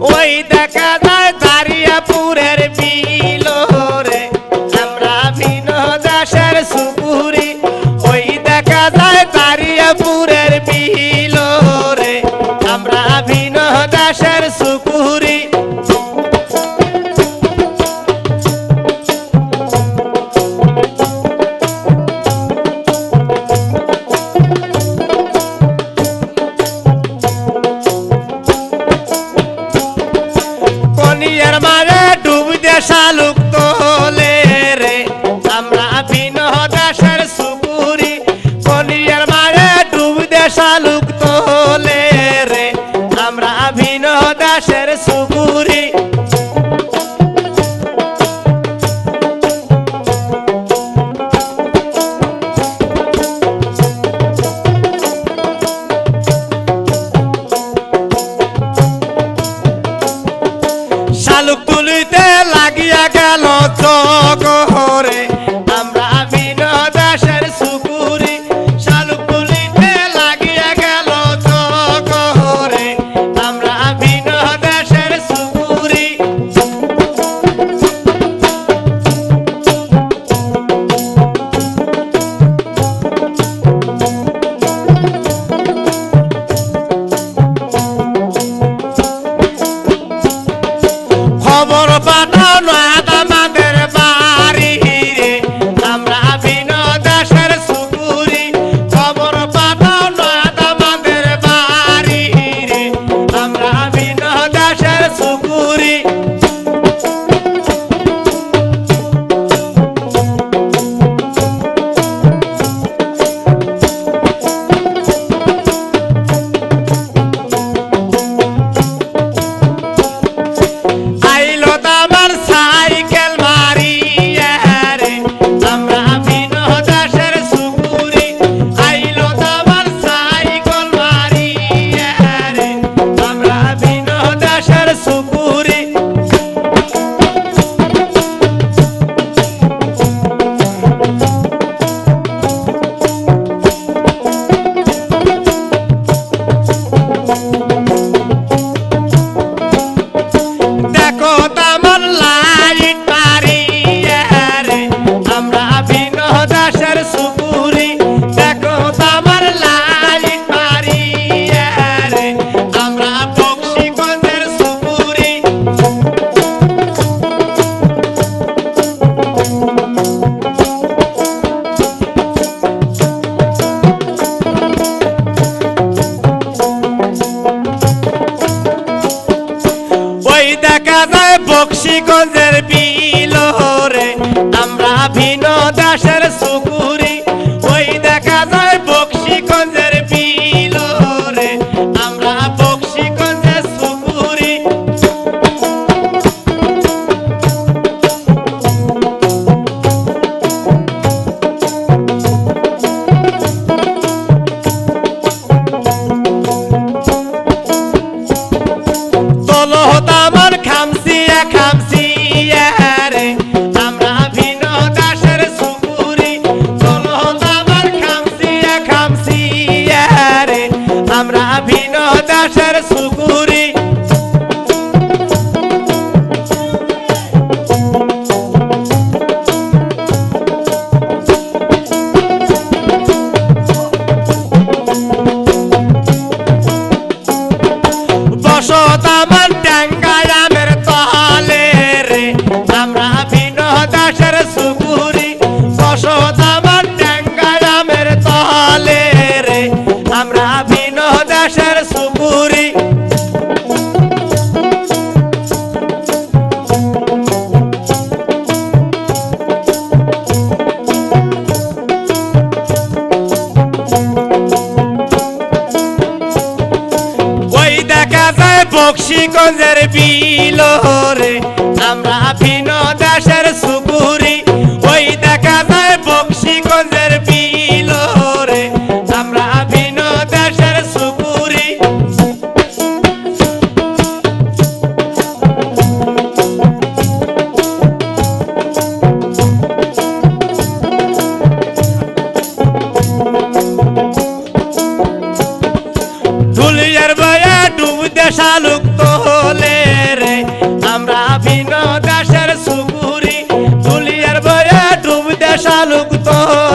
ওই দেখা যায় দারিয়াপুরের বিল রে আমরা বিনোদাসের সুপুরি ওই দেখা যায় দারিয়াপুরের বিল রে আমরা বিনোদাসের সুপুরি কনিয়ার মারে ডুব দে শালুক তোলে রে আমরা বিনোদাসের সুপুরি কনিয়ার মারে ডুব দে শালুক তোলে রে আমরা বিনোদাসের সুপুরি শালুক তুলিতে লাগিয়া গেল চগরে আমরা বিনোদাসের সুপুরি শালুক তুলিতে লাগিয়া গেল চগরে আমরা বিনোদাসের সুপুরি খবর পাঠাও নয়াদামাদের বাড়ি রে আমরা বিনোদাসের সুপুরি খবর পাঠাও নয়াদামাদের বাড়ি রে আমরা বিনোদাসের সুপুরি আইলো দামার সাইকেল মারিয়া রে আমরা বিনোদাসের সুপুরি আইলো দামার সাইকেল মারিয়া রে আমরা বিনোদাসের সুপুরি দেখো তামার লাইট মারিয়া রে আমরা বিনোদাসের সুপুরি দেখো তামার লাইট মারিয়া রে আমরা বক্সিগঞ্জের সুপুরি ওই দেখা যায় বক্সিগঞ্জের বিল রে আমরা বিনোদাসের সুপুরি ওই দেখা যায় বক্সিগঞ্জের বিল রে আমরা বক্সিগঞ্জের সুপুরি তোলো তামার খামসিয়া খামসিয়া রে আমরা বিনোদাসের সুপুরি তোলো তামার খামসিয়া খামসিয়া রে আমরা বিনোদাসের সুপুরি বসত আমার টাঙ্গায়ামের তলে রে আমরা বিনোদাসের সুপুরি বসত আমার টাঙ্গায়ামের তলে রে আমরা বিনোদাসের সুপুরি ওই দেখা যায় বক্সিগঞ্জের বিল রে আমরা বিনোদাসের সুপুরি ওই দেখা যায় বক্সিগঞ্জের বিল রে আমরা বিনোদাসের সুপুরি শালুক তোলে তালুক তো